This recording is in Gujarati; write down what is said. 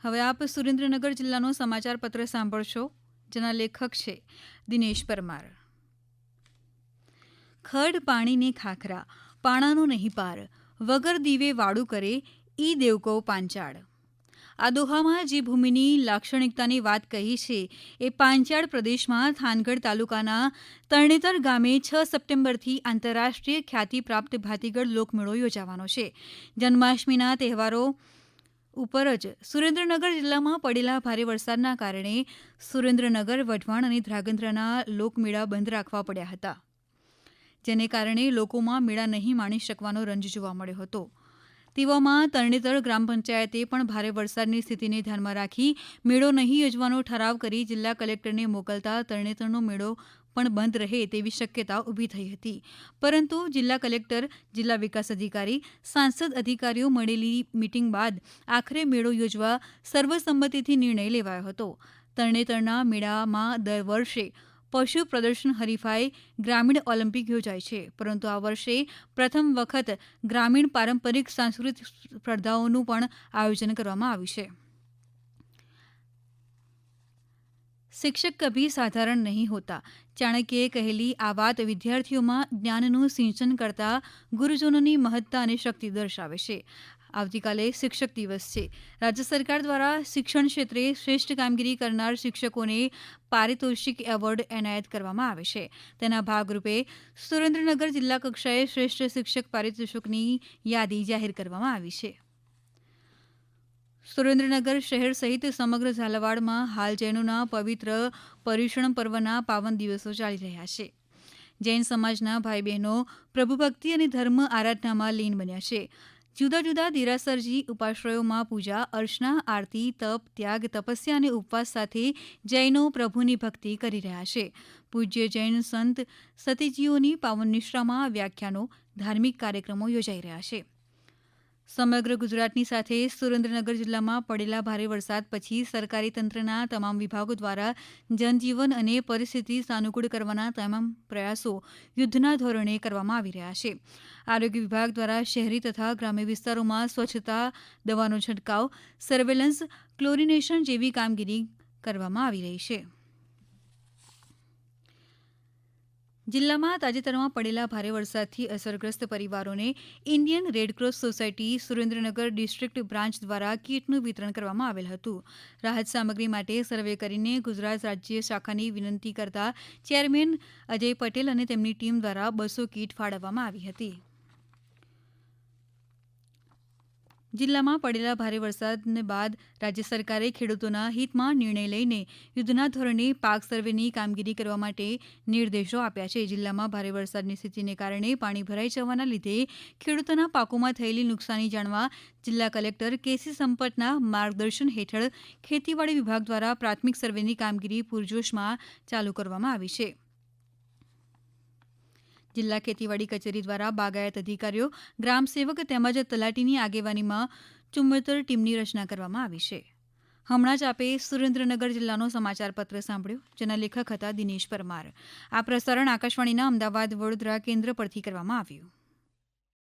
હવે આપ સુરેન્દ્રનગર જિલ્લાનો સમાચાર પત્ર સાંભળશો, જેના લેખક છે દિનેશ પરમાર. ખડ પાણીને ખાખરા, પાણાનો નહીં પાર, વગર દીવે વાળું કરે ઈ દેવકો પાંચાળ. આ દોહામાં જે ભૂમિની લાક્ષણિકતાની વાત કહી છે એ પાંચાળ પ્રદેશમાં થાનગઢ તાલુકાના તરણેતર ગામે 6 સપ્ટેમ્બરથી આંતરરાષ્ટ્રીય ખ્યાતિ પ્રાપ્ત ભાતીગળ લોકમેળો યોજાવાનો છે. જન્માષ્ટમીના તહેવારો ઉપર જ સુરેન્દ્રનગર જિલ્લામાં પડેલા ભારે વરસાદના કારણે સુરેન્દ્રનગર, વઢવાણ અને ધ્રાંગધ્રાના લોકમેળા બંધ રાખવા પડ્યા હતા, જેને કારણે લોકોમાં મેળા નહીં માણી શકવાનો રંજ જોવા મળ્યો હતો. તેવામાં તરણેતર ગ્રામ પંચાયતે પણ ભારે વરસાદની સ્થિતિને ધ્યાનમાં રાખી મેળો નહીં યોજવાનો ઠરાવ કરી જિલ્લા કલેક્ટરને મોકલતા તરણેતરનો મેળો પણ બંધ રહે તેવી શક્યતા ઊભી થઈ હતી. પરંતુ જિલ્લા કલેક્ટર, જિલ્લા વિકાસ અધિકારી, સાંસદ અધિકારીઓ મળેલી મીટિંગ બાદ આખરે મેળો યોજવા સર્વસંમતિથી નિર્ણય લેવાયો હતો. તરણેતરના મેળામાં દર વર્ષે પશુ પ્રદર્શન હરીફાઈ, ગ્રામીણ ઓલિમ્પિક યોજાય છે, પરંતુ આ વર્ષે પ્રથમ વખત ગ્રામીણ પારંપરિક સાંસ્કૃતિક સ્પર્ધાઓનું પણ આયોજન કરવામાં આવ્યું છે. શિક્ષક કભી સાધારણ નહીં હોતા, ચાણક્યએ કહેલી આ વાત વિદ્યાર્થીઓમાં જ્ઞાનનું સિંચન કરતા ગુરુજનોની મહત્તા અને શક્તિ દર્શાવે છે. આવતીકાલે શિક્ષક દિવસ છે. રાજ્ય સરકાર દ્વારા શિક્ષણ ક્ષેત્રે શ્રેષ્ઠ કામગીરી કરનાર શિક્ષકોને પારિતોષિક એવોર્ડ એનાયત કરવામાં આવે છે. તેના ભાગરૂપે સુરેન્દ્રનગર જિલ્લા કક્ષાએ શ્રેષ્ઠ શિક્ષક પારિતોષિકની યાદી જાહેર કરવામાં આવી છે. સુરેન્દ્રનગર શહેર સહિત સમગ્ર ઝાલાવાડમાં હાલ જૈનોના પવિત્ર પર્યુષણ પર્વના પાવન દિવસો ચાલી રહ્યા છે. જૈન સમાજના ભાઈ બહેનો પ્રભુભક્તિ અને ધર્મ આરાધનામાં લીન બન્યા છે. જુદા જુદા દેરાસરજી ઉપાશ્રયોમાં પૂજા, અર્ચના, આરતી, તપ, ત્યાગ, તપસ્યા અને ઉપવાસ સાથે જૈનો પ્રભુની ભક્તિ કરી રહ્યા છે. પૂજ્ય જૈન સંત સતીજીઓની પાવન નિશ્રામાં વ્યાખ્યાનો, ધાર્મિક કાર્યક્રમો યોજાઈ રહ્યા છે. સમગ્ર ગુજરાતની સાથે સુરેન્દ્રનગર જિલ્લામાં પડેલા ભારે વરસાદ પછી સરકારી તંત્રના તમામ વિભાગો દ્વારા જનજીવન અને પરિસ્થિતિ સાનુકૂળ કરવાના તમામ પ્રયાસો યુદ્ધના ધોરણે કરવામાં આવી રહ્યા છે. આરોગ્ય વિભાગ દ્વારા શહેરી તથા ગ્રામ્ય વિસ્તારોમાં સ્વચ્છતા, દવાનો છંટકાવ, સર્વેલન્સ, ક્લોરિનેશન જેવી કામગીરી કરવામાં આવી રહી છે. જિલ્લામાં તાજેતરમાં પડેલા ભારે વરસાદથી અસરગ્રસ્ત પરિવારોને Indian Red Cross society Surendranagar district branch દ્વારા કીટનું વિતરણ કરવામાં આવેલ હતું. રાહત સામગ્રી માટે સર્વે કરીને ગુજરાત રાજ્ય શાખાની વિનંતી કરતા ચેરમેન અજય પટેલ અને તેમની ટીમ દ્વારા 200 કીટ ફાળવવામાં આવી હતી. જિલ્લામાં પડેલા ભારે વરસાદ બાદ રાજ્ય સરકારે ખેડૂતોના હિતમાં નિર્ણય લઈને યુદ્ધના ધોરણે પાક સર્વેની કામગીરી કરવા માટે નિર્દેશો આપ્યા છે. જિલ્લામાં ભારે વરસાદની સ્થિતિને કારણે પાણી ભરાઈ જવાના લીધે ખેડૂતોના પાકોમાં થયેલી નુકસાની જાણવા જિલ્લા કલેક્ટર કેસી સંપતના માર્ગદર્શન હેઠળ ખેતીવાડી વિભાગ દ્વારા પ્રાથમિક સર્વેની કામગીરી પૂરજોશમાં ચાલુ કરવામાં આવી છે. જિલ્લા ખેતીવાડી કચેરી દ્વારા બાગાયત અધિકારીઓ, ગ્રામસેવક તેમજ તલાટીની આગેવાનીમાં 74 ટીમની રચના કરવામાં આવી છે. હમણાં જ આપે સુરેન્દ્રનગર જિલ્લાનો સમાચાર પત્ર સાંભળ્યો, જેના લેખક હતા દિનેશ પરમાર. આ પ્રસારણ આકાશવાણીના અમદાવાદ, વડોદરા કેન્દ્ર પરથી કરવામાં આવ્યું.